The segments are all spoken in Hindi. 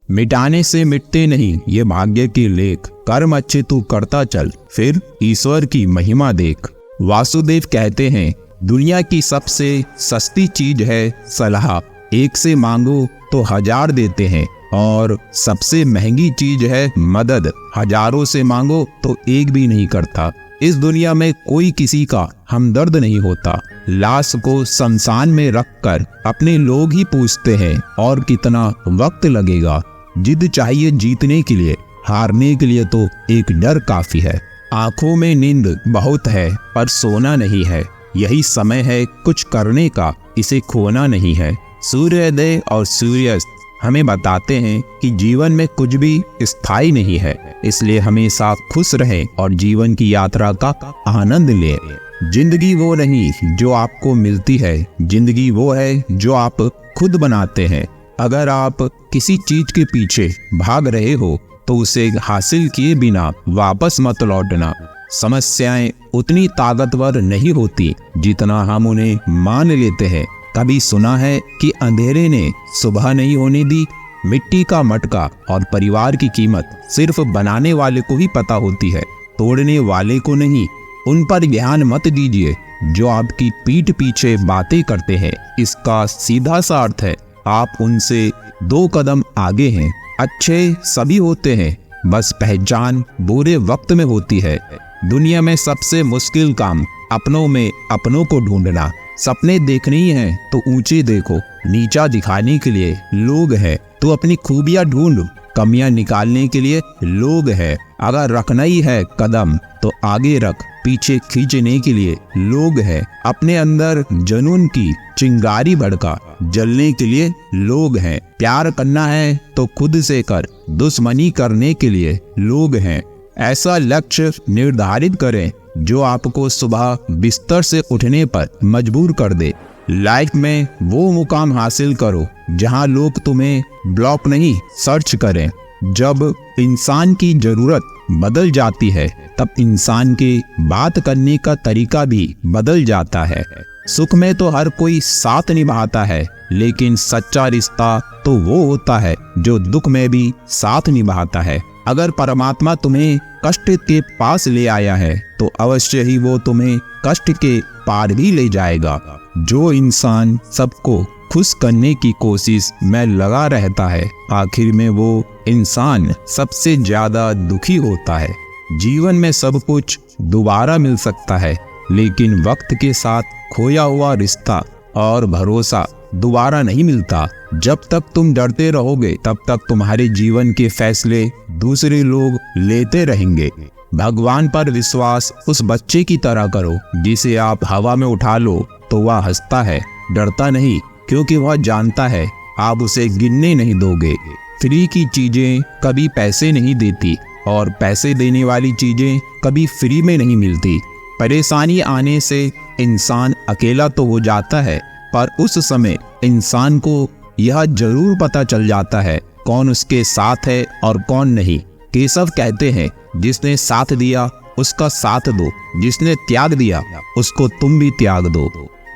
मिटाने से मिटते नहीं ये भाग्य के लेख, कर्म अच्छे तू करता चल, फिर ईश्वर की महिमा देख। वासुदेव कहते हैं, दुनिया की सबसे सस्ती चीज है सलाह, एक से मांगो तो 1000 देते हैं, और सबसे महंगी चीज है मदद, हजारों से मांगो तो एक भी नहीं करता। इस दुनिया में कोई किसी का हमदर्द नहीं होता। लाश को शमशान में रखकर अपने लोग ही पूछते हैं और कितना वक्त लगेगा। जिद चाहिए जीतने के लिए, हारने के लिए तो एक डर काफी है। आंखों में नींद बहुत है पर सोना नहीं है, यही समय है कुछ करने का, इसे खोना नहीं है। सूर्योदय और सूर्यास्त हमें बताते हैं कि जीवन में कुछ भी स्थायी नहीं है, इसलिए हमेशा खुश रहें और जीवन की यात्रा का आनंद लें। जिंदगी वो नहीं जो आपको मिलती है, जिंदगी वो है जो आप खुद बनाते हैं। अगर आप किसी चीज के पीछे भाग रहे हो तो उसे हासिल किए बिना वापस मत लौटना। समस्याएं उतनी ताकतवर नहीं होती जितना हम उन्हें मान लेते हैं। कभी सुना है कि अंधेरे ने सुबह नहीं होने दी। मिट्टी का मटका और परिवार की कीमत सिर्फ बनाने वाले को ही पता होती है, तोड़ने वाले को नहीं। उन पर ध्यान मत दीजिए जो आपकी पीठ पीछे बातें करते हैं। इसका सीधा सा अर्थ है आप उनसे 2 कदम आगे हैं। अच्छे सभी होते हैं, बस पहचान बुरे वक्त में होती है। दुनिया में सबसे मुश्किल काम अपनों में अपनों को ढूंढना। सपने देखने ही हैं तो ऊंचे देखो, नीचा दिखाने के लिए लोग हैं तो अपनी खूबियां ढूंढ, कमियां निकालने के लिए लोग हैं। अगर रखना ही है कदम तो आगे रख, पीछे खींचने के लिए लोग हैं। अपने अंदर जुनून की चिंगारी भड़का, जलने के लिए लोग हैं। प्यार करना है तो खुद से कर, दुश्मनी करने के लिए लोग हैं। ऐसा लक्ष्य निर्धारित करें जो आपको सुबह बिस्तर से उठने पर मजबूर कर दे। लाइफ में वो मुकाम हासिल करो जहां लोग तुम्हें ब्लॉक नहीं सर्च करें। जब इंसान की जरूरत बदल जाती है तब इंसान के बात करने का तरीका भी बदल जाता है। सुख में तो हर कोई साथ निभाता है, लेकिन सच्चा रिश्ता तो वो होता है जो दुख में भी साथ निभाता है। अगर परमात्मा तुम्हें कष्ट के पास ले आया है तो अवश्य ही वो तुम्हें कष्ट के पार भी ले जाएगा। जो इंसान सबको खुश करने की कोशिश में लगा रहता है, आखिर में वो इंसान सबसे ज्यादा दुखी होता है। जीवन में सब कुछ दोबारा मिल सकता है, लेकिन वक्त के साथ खोया हुआ रिश्ता और भरोसा दोबारा नहीं मिलता। जब तक तुम डरते रहोगे तब तक तुम्हारे जीवन के फैसले दूसरे लोग लेते रहेंगे। भगवान पर विश्वास उस बच्चे की तरह करो जिसे आप हवा में उठा लो तो वह हंसता है, डरता नहीं, क्योंकि वह जानता है आप उसे गिनने नहीं दोगे। फ्री की चीजें कभी पैसे नहीं देती और पैसे देने वाली चीजें कभी फ्री में नहीं मिलती। परेशानी आने से इंसान अकेला तो हो जाता है, पर उस समय इंसान को यह जरूर पता चल जाता है कौन उसके साथ है और कौन नहीं। केशव कहते हैं, जिसने साथ दिया उसका साथ दो, जिसने त्याग दिया उसको तुम भी त्याग दो।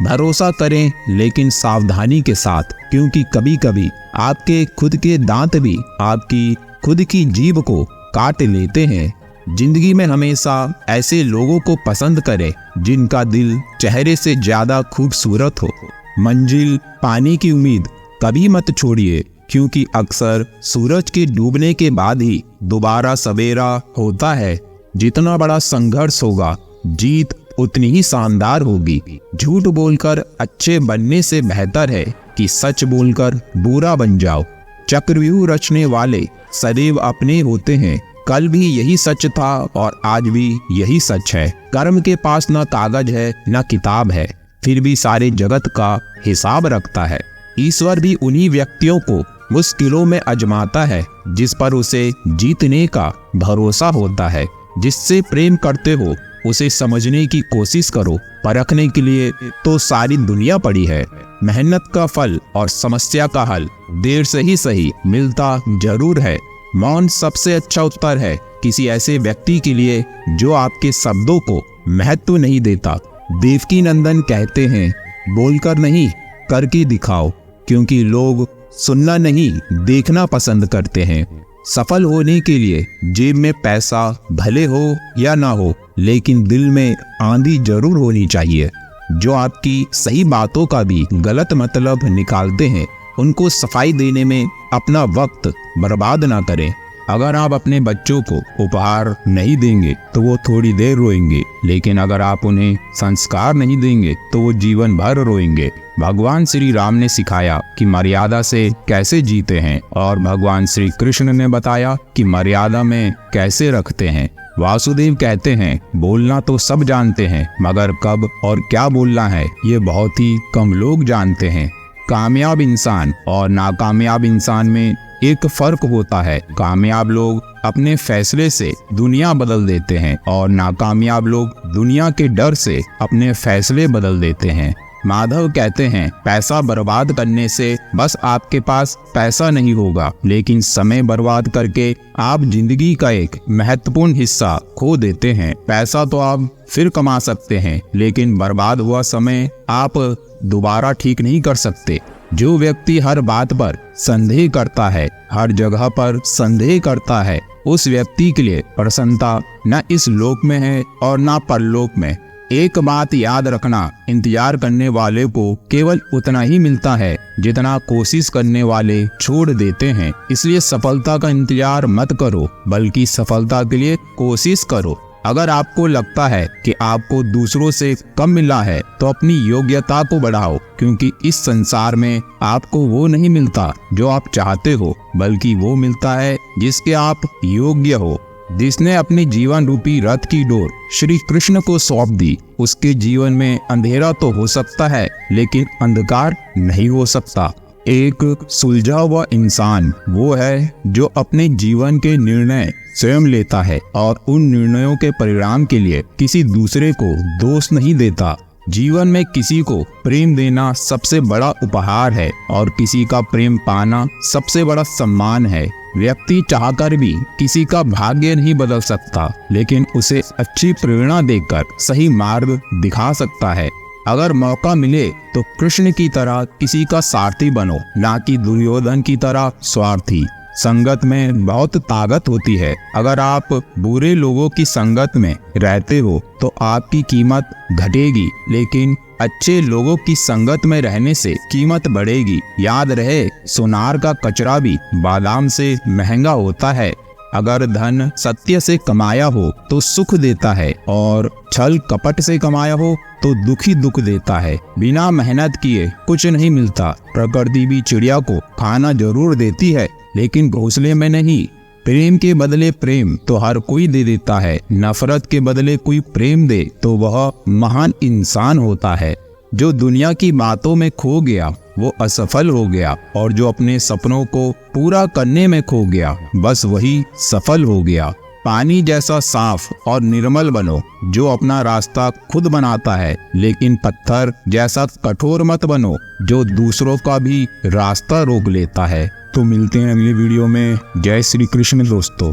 भरोसा करें लेकिन सावधानी के साथ, क्योंकि कभी कभी आपके खुद के दांत भी आपकी खुद की जीभ को काट लेते हैं। जिंदगी में हमेशा ऐसे लोगों को पसंद करें जिनका दिल चेहरे से ज्यादा खूबसूरत हो। मंजिल पाने की उम्मीद कभी मत छोड़िए, क्योंकि अक्सर सूरज के डूबने के बाद ही दोबारा सवेरा होता है। जितना बड़ा संघर्ष होगा, जीत उतनी ही शानदार होगी। झूठ बोलकर अच्छे बनने से बेहतर है कि सच बोलकर बुरा बन जाओ। चक्रव्यूह रचने वाले सदैव अपने होते हैं। कल भी यही सच था और आज भी यही सच है। कर्म के पास न कागज है न किताब है, फिर भी सारे जगत का हिसाब रखता है। ईश्वर भी उन्हीं व्यक्तियों को मुश्किलों में आजमाता है जिस पर उसे जीतने का भरोसा होता है। जिससे प्रेम करते हो उसे समझने की कोशिश करो, परखने के लिए तो सारी दुनिया पड़ी है। मेहनत का फल और समस्या का हल देर से ही सही मिलता जरूर है। मौन सबसे अच्छा उत्तर है किसी ऐसे व्यक्ति के लिए जो आपके शब्दों को महत्व नहीं देता। देवकी नंदन कहते हैं, बोलकर नहीं करके दिखाओ, क्योंकि लोग सुनना नहीं देखना पसंद करते हैं। सफल होने के लिए जेब में पैसा भले हो या ना हो, लेकिन दिल में आंधी जरूर होनी चाहिए। जो आपकी सही बातों का भी गलत मतलब निकालते हैं, उनको सफाई देने में अपना वक्त बर्बाद ना करें। अगर आप अपने बच्चों को उपहार नहीं देंगे तो वो थोड़ी देर रोएंगे, लेकिन अगर आप उन्हें संस्कार नहीं देंगे तो वो जीवन भर रोएंगे। भगवान श्री राम ने सिखाया कि मर्यादा से कैसे जीते हैं, और भगवान श्री कृष्ण ने बताया कि मर्यादा में कैसे रखते हैं। वासुदेव कहते हैं, बोलना तो सब जानते हैं, मगर कब और क्या बोलना है ये बहुत ही कम लोग जानते हैं। कामयाब इंसान और नाकामयाब इंसान में एक फर्क होता है। कामयाब लोग अपने फैसले से दुनिया बदल देते हैं और नाकामयाब लोग दुनिया के डर से अपने फैसले बदल देते हैं। माधव कहते हैं, पैसा बर्बाद करने से बस आपके पास पैसा नहीं होगा, लेकिन समय बर्बाद करके आप जिंदगी का एक महत्वपूर्ण हिस्सा खो देते हैं। पैसा तो आप फिर कमा सकते हैं, लेकिन बर्बाद हुआ समय आप दोबारा ठीक नहीं कर सकते। जो व्यक्ति हर बात पर संदेह करता है, हर जगह पर संदेह करता है, उस व्यक्ति के लिए प्रसन्नता न इस लोक में है और न परलोक में। एक बात याद रखना, इंतजार करने वाले को केवल उतना ही मिलता है जितना कोशिश करने वाले छोड़ देते हैं। इसलिए सफलता का इंतजार मत करो, बल्कि सफलता के लिए कोशिश करो। अगर आपको लगता है कि आपको दूसरों से कम मिला है, तो अपनी योग्यता को बढ़ाओ, क्योंकि इस संसार में आपको वो नहीं मिलता जो आप चाहते हो, बल्कि वो मिलता है जिसके आप योग्य हो। जिसने अपने जीवन रूपी रथ की डोर श्री कृष्ण को सौंप दी, उसके जीवन में अंधेरा तो हो सकता है, लेकिन अंधकार नहीं हो सकता। एक सुलझा हुआ इंसान वो है जो अपने जीवन के निर्णय स्वयं लेता है और उन निर्णयों के परिणाम के लिए किसी दूसरे को दोष नहीं देता। जीवन में किसी को प्रेम देना सबसे बड़ा उपहार है और किसी का प्रेम पाना सबसे बड़ा सम्मान है। व्यक्ति चाहकर भी किसी का भाग्य नहीं बदल सकता, लेकिन उसे अच्छी प्रेरणा देकर सही मार्ग दिखा सकता है। अगर मौका मिले तो कृष्ण की तरह किसी का सारथी बनो, ना कि दुर्योधन की तरह स्वार्थी। संगत में बहुत ताकत होती है। अगर आप बुरे लोगों की संगत में रहते हो तो आपकी कीमत घटेगी, लेकिन अच्छे लोगों की संगत में रहने से कीमत बढ़ेगी। याद रहे, सोनार का कचरा भी बादाम से महंगा होता है। अगर धन सत्य से कमाया हो तो सुख देता है, और छल कपट से कमाया हो तो दुखी दुख देता है। बिना मेहनत किए कुछ नहीं मिलता। प्रकृति भी चिड़िया को खाना जरूर देती है, लेकिन घोंसले में नहीं। प्रेम के बदले प्रेम तो हर कोई दे देता है। नफरत के बदले कोई प्रेम दे तो वह महान इंसान होता है। जो दुनिया की बातों में खो गया वो असफल हो गया, और जो अपने सपनों को पूरा करने में खो गया बस वही सफल हो गया। पानी जैसा साफ और निर्मल बनो जो अपना रास्ता खुद बनाता है, लेकिन पत्थर जैसा कठोर मत बनो जो दूसरों का भी रास्ता रोक लेता है। तो मिलते हैं अगले वीडियो में। जय श्री कृष्ण दोस्तों।